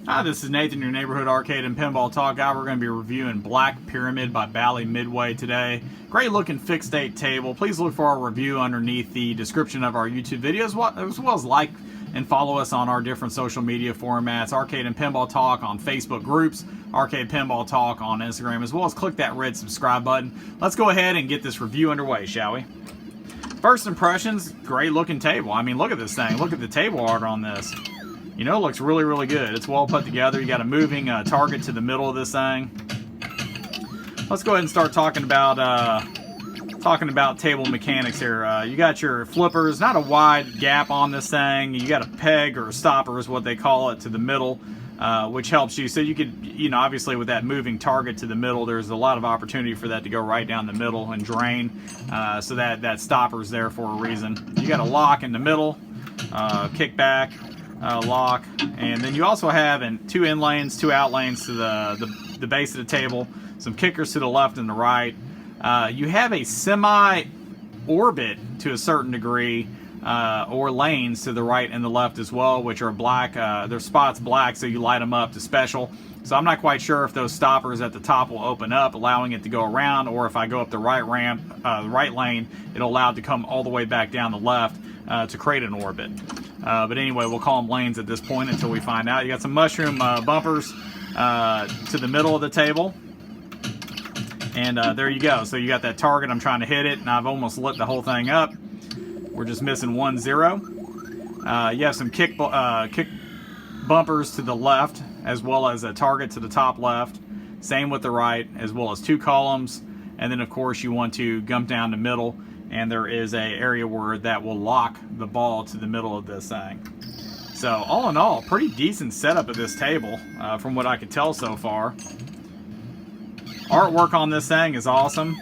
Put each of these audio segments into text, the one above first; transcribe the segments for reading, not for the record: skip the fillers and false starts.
Hi, this is Nathan, your neighborhood arcade and pinball talk guy. We're going to be reviewing Black Pyramid by Bally Midway today. Great looking fixed 8 table. Please look for our review underneath the description of our YouTube videos, as well as like and follow us on our different social media formats, Arcade and Pinball Talk on Facebook groups, Arcade Pinball Talk on Instagram, as well as click that red subscribe button. Let's go ahead and get this review underway, shall we? First impressions, great looking table. I mean, look at this thing. Look at the table art on this. You know, it looks really, really good. It's well put together. You got a moving target to the middle of this thing. Let's go ahead and start talking about table mechanics here. You got your flippers, not a wide gap on this thing. You got a peg or a stopper is what they call it to the middle, which helps you. So you could, you know, obviously with that moving target to the middle, there's a lot of opportunity for that to go right down the middle and drain. So that stopper's there for a reason. You got a lock in the middle, kickback. Lock, and then you also have two in lanes, 2 out lanes to the base of the table, some kickers to the left and the right. You have a semi-orbit to a certain degree, or lanes to the right and the left as well, which are black. Their spots black, so you light them up to special. So I'm not quite sure if those stoppers at the top will open up, allowing it to go around, or if I go up the right ramp, the right lane, it'll allow it to come all the way back down the left to create an orbit. But anyway, we'll call them lanes at this point until we find out. You got some mushroom bumpers to the middle of the table. And there you go. So you got that target. I'm trying to hit it, and I've almost lit the whole thing up. We're just missing 1 0. You have some kick bumpers to the left, as well as a target to the top left. Same with the right, as well as 2 columns. And then, of course, you want to gump down the middle. And there is a area where that will lock the ball to the middle of this thing. So all in all, pretty decent setup of this table from what I could tell so far. Artwork on this thing is awesome.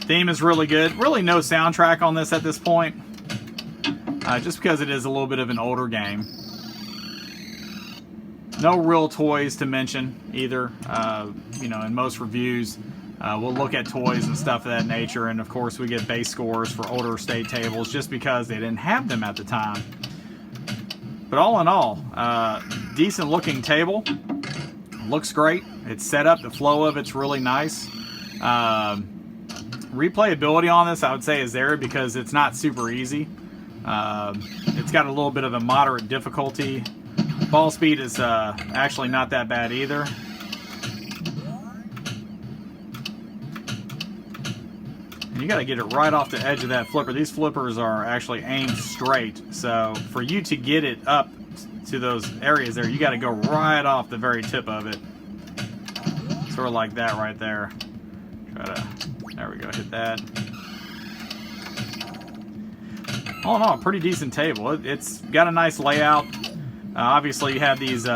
Theme is really good. Really no soundtrack on this at this point, just because it is a little bit of an older game. No real toys to mention either. You know, in most reviews, we'll look at toys and stuff of that nature, and of course we get base scores for older state tables just because they didn't have them at the time. But all in all, decent looking table. Looks great. It's set up. The flow of it's really nice. Replayability on this, I would say, is there because it's not super easy. It's got a little bit of a moderate difficulty. Ball speed is actually not that bad either. And you got to get it right off the edge of that flipper. These flippers are actually aimed straight, so for you to get it up to those areas there, you got to go right off the very tip of it. Sort of like that right there. There we go, hit that. All in all, pretty decent table. It's got a nice layout. Obviously, you have these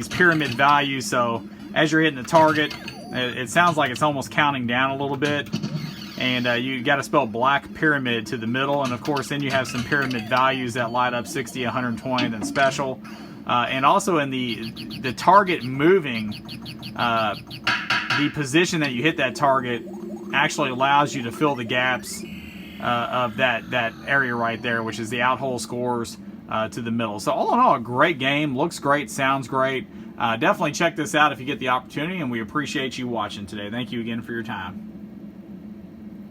pyramid values, so as you're hitting the target, it sounds like it's almost counting down a little bit. And you got to spell Black Pyramid to the middle, and of course, then you have some pyramid values that light up 60, 120, then special. And also in the target moving, the position that you hit that target actually allows you to fill the gaps of that area right there, which is the out hole scores. To the middle. So all in all, a great game. Looks great, sounds great. Definitely check this out if you get the opportunity, and we appreciate you watching today. Thank you again for your time.